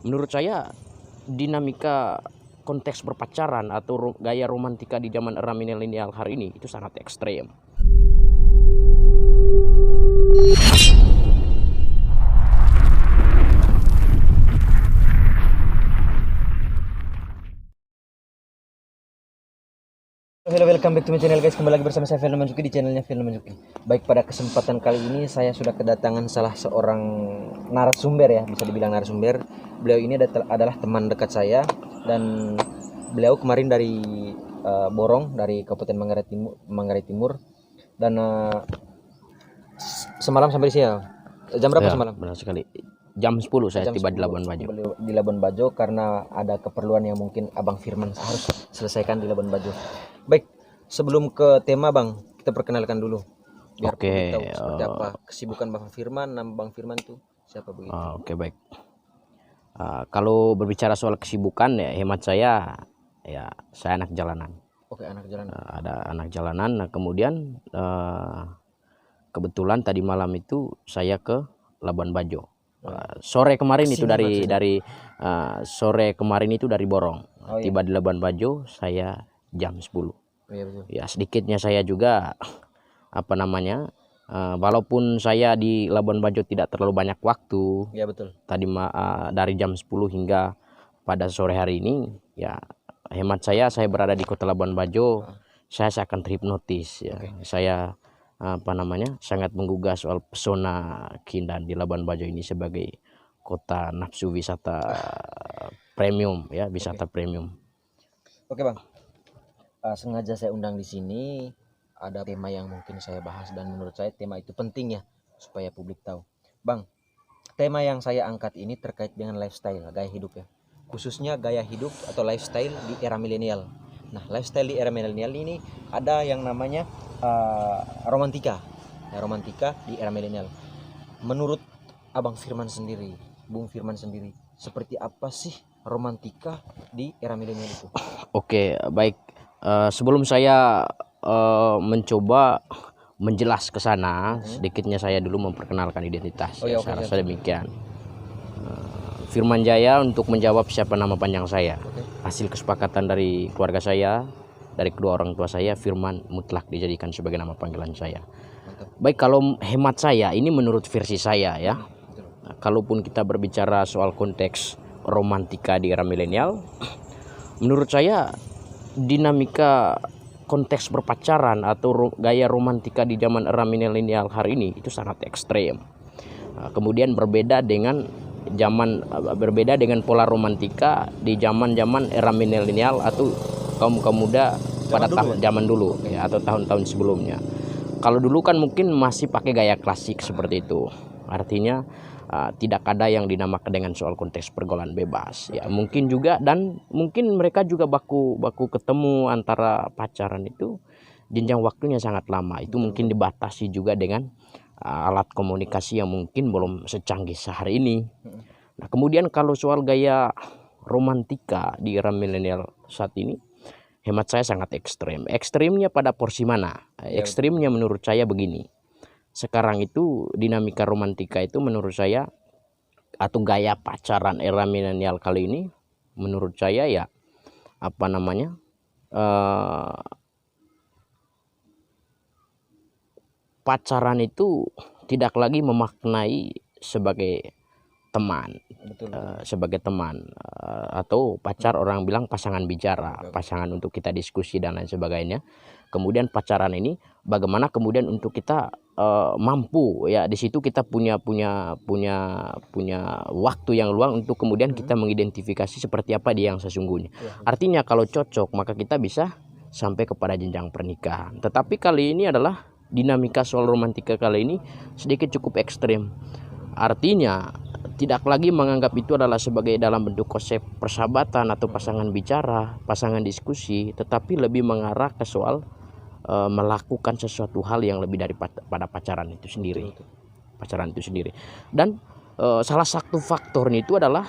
menurut saya dinamika konteks berpacaran atau gaya romantika di zaman era milenial hari ini itu sangat ekstrem. Hello, welcome back to my channel guys. Kembali lagi bersama saya Firman Manjuki di channelnya Firman Manjuki. Baik, pada kesempatan kali ini saya sudah kedatangan salah seorang narasumber ya, bisa dibilang narasumber. Beliau ini adalah teman dekat saya dan beliau kemarin dari Borong, dari Kabupaten Manggarai Timur. Dan semalam sampai di sini. Jam berapa semalam? Benar sekali. Jam 10 saya tiba di Labuan Bajo. Di Labuan Bajo karena ada keperluan yang mungkin Abang Firman harus selesaikan di Labuan Bajo. Baik, sebelum ke tema Bang, kita perkenalkan dulu. Biar Oke, tahu seperti apa kesibukan Bang Firman, nama Bang Firman tuh siapa begitu. Oke, baik. Kalau berbicara soal kesibukan ya hemat saya anak jalanan. Oke, anak jalanan. Ada anak jalanan. Nah, kemudian kebetulan tadi malam itu saya ke Labuan Bajo. Sore kemarin itu dari Borong. Tiba di Labuan Bajo saya jam 10. Iya, betul. Ya, sedikitnya saya juga walaupun saya di Labuan Bajo tidak terlalu banyak waktu. Iya, betul. Tadi dari jam 10 hingga pada sore hari ini ya hemat saya berada di Kota Labuan Bajo. Saya akan terhipnotis ya. Saya sangat menggugah soal pesona keindahan di Labuan Bajo ini sebagai kota nafsu wisata premium ya, wisata premium. Oke, Bang. Sengaja saya undang di sini, ada tema yang mungkin saya bahas dan menurut saya tema itu penting ya supaya publik tahu. Bang, tema yang saya angkat ini terkait dengan lifestyle, gaya hidup ya. Khususnya gaya hidup atau lifestyle di era milenial. Nah, lifestyle di era milenial ini ada yang namanya romantika. Ya, romantika di era milenial. Menurut Abang Firman sendiri, Bung Firman sendiri, seperti apa sih romantika di era milenial itu? Oke, baik. Sebelum saya mencoba menjelas ke sana, sedikitnya saya dulu memperkenalkan identitas. Saya rasa demikian. Firman Jaya untuk menjawab siapa nama panjang saya. Hasil kesepakatan dari keluarga saya, dari kedua orang tua saya, Firman mutlak dijadikan sebagai nama panggilan saya. Baik, kalau hemat saya, ini menurut versi saya ya. Nah, kalaupun kita berbicara soal konteks romantika di era milenial, menurut saya dinamika konteks berpacaran atau gaya romantika di zaman era milenial hari ini itu sangat ekstrem. Kemudian berbeda dengan pola romantika di zaman era milenial atau kaum muda pada zaman dulu ya, atau tahun-tahun sebelumnya. Kalau dulu kan mungkin masih pakai gaya klasik seperti itu. Artinya tidak ada yang dinamakan dengan soal konteks pergaulan bebas ya, mungkin juga, dan mungkin mereka juga baku ketemu antara pacaran itu jenjang waktunya sangat lama. Itu mungkin dibatasi juga dengan alat komunikasi yang mungkin belum secanggih sehari ini. Nah, kemudian kalau soal gaya romantika di era milenial saat ini, hemat saya sangat ekstrem. Ekstremnya pada porsi mana? Ekstremnya menurut saya begini. Sekarang itu dinamika romantika itu menurut saya, atau gaya pacaran era milenial kali ini menurut saya ya pacaran itu tidak lagi memaknai sebagai teman. Sebagai teman atau pacar, orang bilang pasangan bicara, pasangan untuk kita diskusi dan lain sebagainya. Kemudian pacaran ini bagaimana kemudian untuk kita mampu ya, di situ kita punya waktu yang luang untuk kemudian kita mengidentifikasi seperti apa dia yang sesungguhnya. Artinya kalau cocok maka kita bisa sampai kepada jenjang pernikahan. Tetapi kali ini adalah dinamika soal romantika kali ini sedikit cukup ekstrem. Artinya tidak lagi menganggap itu adalah sebagai dalam bentuk konsep persahabatan atau pasangan bicara, pasangan diskusi, tetapi lebih mengarah ke soal melakukan sesuatu hal yang lebih daripada pacaran itu sendiri. Dan salah satu faktornya itu adalah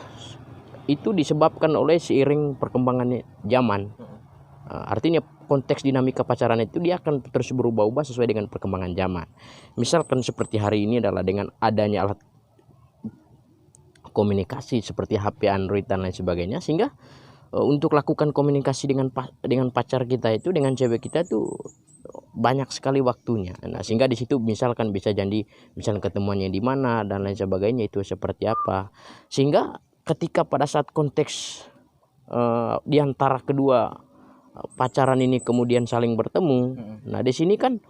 itu disebabkan oleh seiring perkembangan zaman. Artinya konteks dinamika pacaran itu dia akan terus berubah-ubah sesuai dengan perkembangan zaman. Misalkan seperti hari ini adalah dengan adanya alat komunikasi seperti HP Android dan lain sebagainya, sehingga untuk lakukan komunikasi dengan pacar kita itu, dengan cewek kita itu banyak sekali waktunya. Nah, sehingga di situ misalkan bisa jadi misalkan ketemuannya di mana dan lain sebagainya itu seperti apa. Sehingga ketika pada saat konteks di antara kedua pacaran ini kemudian saling bertemu, nah di sini kan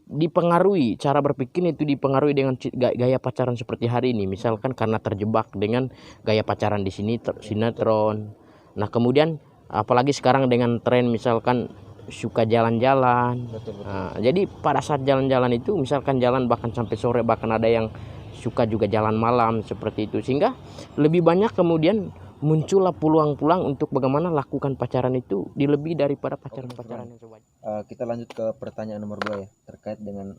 dipengaruhi cara berpikir itu, dipengaruhi dengan gaya pacaran seperti hari ini, misalkan karena terjebak dengan gaya pacaran di sini sinetron. Nah kemudian apalagi sekarang dengan tren misalkan suka jalan-jalan. Nah, jadi pada saat jalan-jalan itu misalkan jalan bahkan sampai sore, bahkan ada yang suka juga jalan malam seperti itu, sehingga lebih banyak kemudian muncullah peluang-peluang untuk bagaimana lakukan pacaran itu dilebih daripada pacaran-pacaran yang sewajarnya. Kita lanjut ke pertanyaan nomor 2 ya, terkait dengan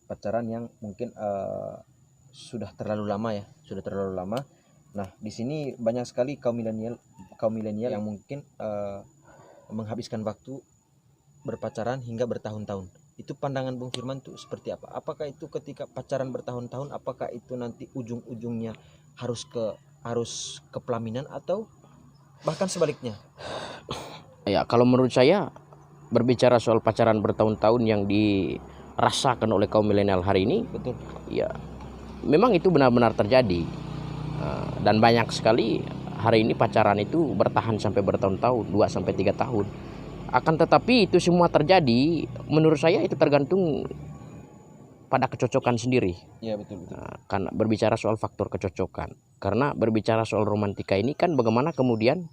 pacaran yang mungkin sudah terlalu lama. Nah, di sini banyak sekali kaum milenial yang mungkin menghabiskan waktu berpacaran hingga bertahun-tahun. Itu pandangan Bung Firman tuh seperti apa? Apakah itu ketika pacaran bertahun-tahun, apakah itu nanti ujung-ujungnya harus ke pelaminan atau bahkan sebaliknya? Ya, kalau menurut saya berbicara soal pacaran bertahun-tahun yang dirasakan oleh kaum milenial hari ini, betul. Ya, memang itu benar-benar terjadi. Dan banyak sekali hari ini pacaran itu bertahan sampai bertahun-tahun, 2 sampai 3 tahun. Akan tetapi itu semua terjadi, menurut saya itu tergantung pada kecocokan sendiri. Ya, betul. Karena berbicara soal faktor kecocokan. Karena berbicara soal romantika ini kan bagaimana kemudian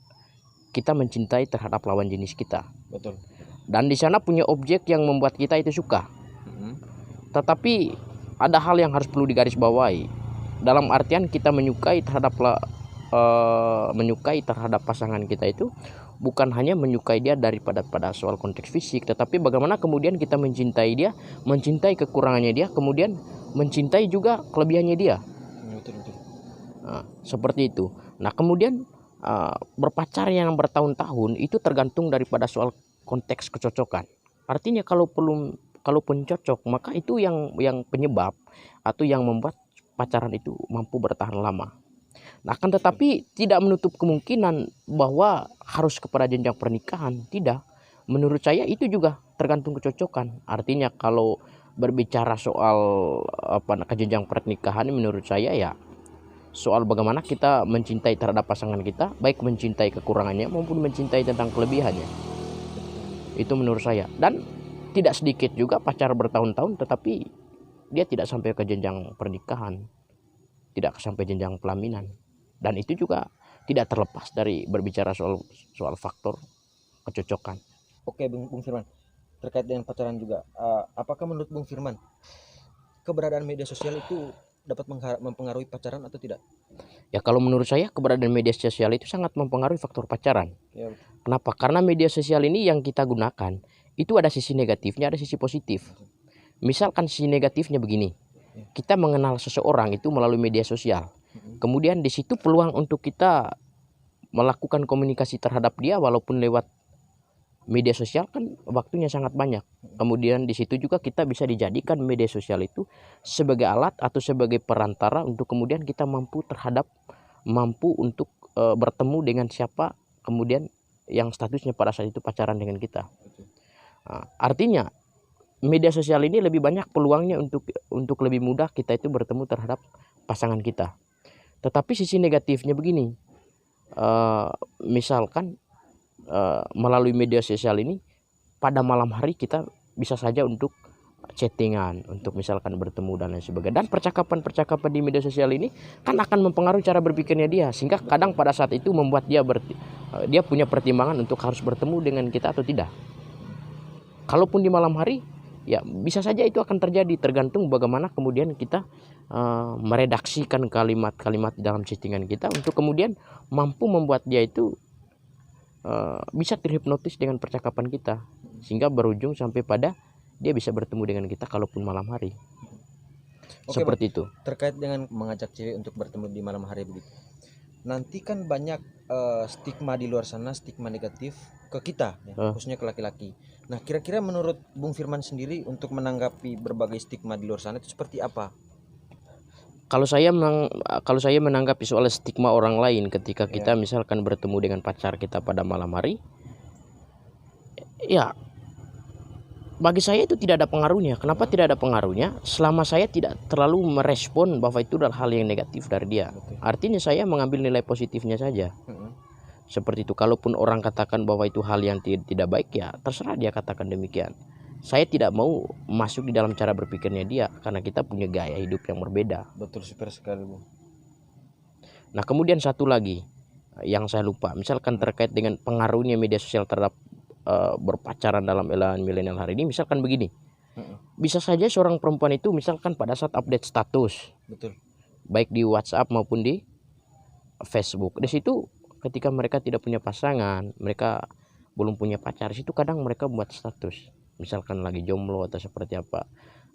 kita mencintai terhadap lawan jenis kita. Betul. Dan di sana punya objek yang membuat kita itu suka. Tetapi ada hal yang harus perlu digarisbawahi. Dalam artian kita menyukai terhadap pasangan kita itu bukan hanya menyukai dia pada soal konteks fisik, tetapi bagaimana kemudian kita mencintai dia, mencintai kekurangannya dia, kemudian mencintai juga kelebihannya dia. Betul. Nah, seperti itu. Nah kemudian berpacar yang bertahun-tahun itu tergantung daripada soal konteks kecocokan. Artinya kalaupun cocok, maka itu yang penyebab atau yang membuat pacaran itu mampu bertahan lama. Nah, akan tetapi tidak menutup kemungkinan bahwa harus kepada jenjang pernikahan. Tidak. Menurut saya itu juga tergantung kecocokan. Artinya kalau berbicara soal ke jenjang pernikahan, menurut saya ya soal bagaimana kita mencintai terhadap pasangan kita, baik mencintai kekurangannya maupun mencintai tentang kelebihannya. Itu menurut saya. Dan tidak sedikit juga pacar bertahun-tahun tetapi dia tidak sampai ke jenjang pernikahan, tidak sampai jenjang pelaminan. Dan itu juga tidak terlepas dari berbicara soal faktor kecocokan. Oke, Bung Firman, terkait dengan pacaran juga, apakah menurut Bung Firman keberadaan media sosial itu dapat mempengaruhi pacaran atau tidak? Ya, kalau menurut saya keberadaan media sosial itu sangat mempengaruhi faktor pacaran. Ya. Kenapa? Karena media sosial ini yang kita gunakan itu ada sisi negatifnya, ada sisi positif. Misalkan sisi negatifnya begini, kita mengenal seseorang itu melalui media sosial. Kemudian di situ peluang untuk kita melakukan komunikasi terhadap dia walaupun lewat media sosial kan waktunya sangat banyak. Kemudian di situ juga kita bisa dijadikan media sosial itu sebagai alat atau sebagai perantara untuk kemudian kita mampu untuk bertemu dengan siapa kemudian yang statusnya pada saat itu pacaran dengan kita. Nah, artinya media sosial ini lebih banyak peluangnya untuk lebih mudah kita itu bertemu terhadap pasangan kita. Tetapi sisi negatifnya begini, misalkan melalui media sosial ini pada malam hari kita bisa saja untuk chattingan, untuk misalkan bertemu dan lain sebagainya. Dan percakapan di media sosial ini kan akan mempengaruhi cara berpikirnya dia, sehingga kadang pada saat itu membuat dia punya pertimbangan untuk harus bertemu dengan kita atau tidak. Kalaupun di malam hari, ya bisa saja itu akan terjadi, tergantung bagaimana kemudian kita meredaksikan kalimat-kalimat dalam chattingan kita untuk kemudian mampu membuat dia itu bisa terhipnotis dengan percakapan kita, sehingga berujung sampai pada dia bisa bertemu dengan kita kalaupun malam hari. Oke, seperti itu. Terkait dengan mengajak cewek untuk bertemu di malam hari begitu, nanti kan banyak stigma di luar sana, stigma negatif ke kita ya, khususnya ke laki-laki. Nah, kira-kira menurut Bung Firman sendiri untuk menanggapi berbagai stigma di luar sana itu seperti apa? kalau saya menanggapi soal stigma orang lain ketika kita misalkan bertemu dengan pacar kita pada malam hari, ya bagi saya itu tidak ada pengaruhnya. Kenapa tidak ada pengaruhnya? Selama saya tidak terlalu merespon bahwa itu adalah hal yang negatif dari dia. Artinya saya mengambil nilai positifnya saja. Seperti itu. Kalaupun orang katakan bahwa itu hal yang tidak baik, ya terserah dia katakan demikian. Saya tidak mau masuk di dalam cara berpikirnya dia, karena kita punya gaya hidup yang berbeda. Betul, super sekali, Bung. Nah, kemudian satu lagi yang saya lupa, misalkan terkait dengan pengaruhnya media sosial terhadap berpacaran dalam era milenial hari ini. Misalkan begini, bisa saja seorang perempuan itu misalkan pada saat update status, Betul, baik di WhatsApp maupun di Facebook, di situ ketika mereka tidak punya pasangan, mereka belum punya pacar, di situ kadang mereka buat status misalkan lagi jomblo atau seperti apa.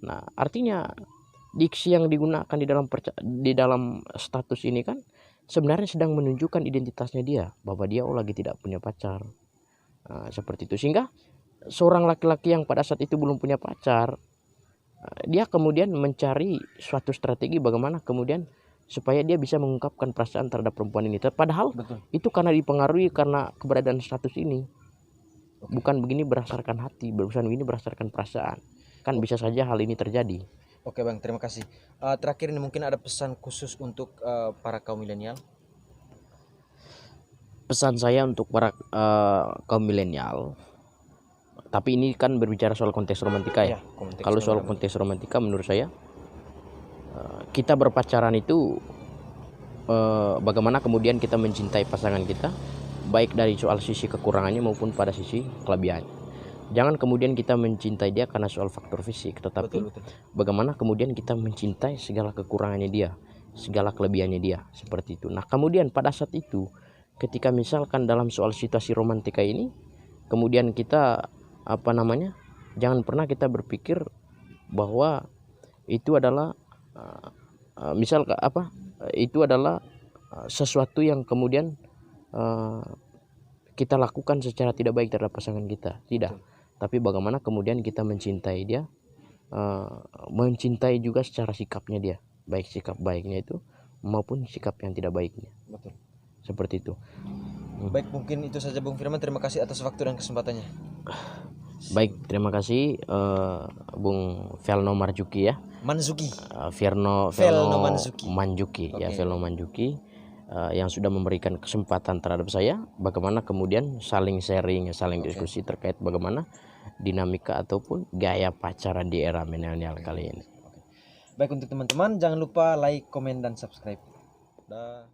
Nah, artinya diksi yang digunakan di dalam status ini kan sebenarnya sedang menunjukkan identitasnya dia, bahwa dia lagi tidak punya pacar. Nah, seperti itu. Sehingga seorang laki-laki yang pada saat itu belum punya pacar, dia kemudian mencari suatu strategi bagaimana kemudian supaya dia bisa mengungkapkan perasaan terhadap perempuan ini. Padahal itu karena dipengaruhi karena keberadaan status ini. Bukan begini berdasarkan hati, bukan begini berdasarkan perasaan. Kan bisa saja hal ini terjadi. Oke, Bang, terima kasih. Terakhir ini mungkin ada pesan khusus untuk para kaum milenial. Pesan saya untuk para kaum milenial, tapi ini kan berbicara soal konteks romantika ya. Kalau soal konteks romantika, menurut saya kita berpacaran itu bagaimana kemudian kita mencintai pasangan kita, baik dari soal sisi kekurangannya maupun pada sisi kelebihan. Jangan kemudian kita mencintai dia karena soal faktor fisik, tetapi bagaimana kemudian kita mencintai segala kekurangannya dia, segala kelebihannya dia, seperti itu. Nah, kemudian pada saat itu ketika misalkan dalam soal situasi romantika ini, kemudian kita jangan pernah kita berpikir bahwa itu adalah itu adalah sesuatu yang kemudian kita lakukan secara tidak baik terhadap pasangan kita. Tidak. Tapi bagaimana kemudian kita mencintai dia, mencintai juga secara sikapnya dia, baik sikap baiknya itu maupun sikap yang tidak baiknya. Betul. Seperti itu. Baik, mungkin itu saja Bung Firman. Terima kasih atas waktu dan kesempatannya. Baik, terima kasih Bung Velno Marzuki ya. Manzuki. Velno Manzuki ya, Velno Manzuki yang sudah memberikan kesempatan terhadap saya bagaimana kemudian saling sharing, saling diskusi terkait bagaimana dinamika ataupun gaya pacaran di era milenial kali ini. Baik, untuk teman-teman jangan lupa like, komen dan subscribe. Dah.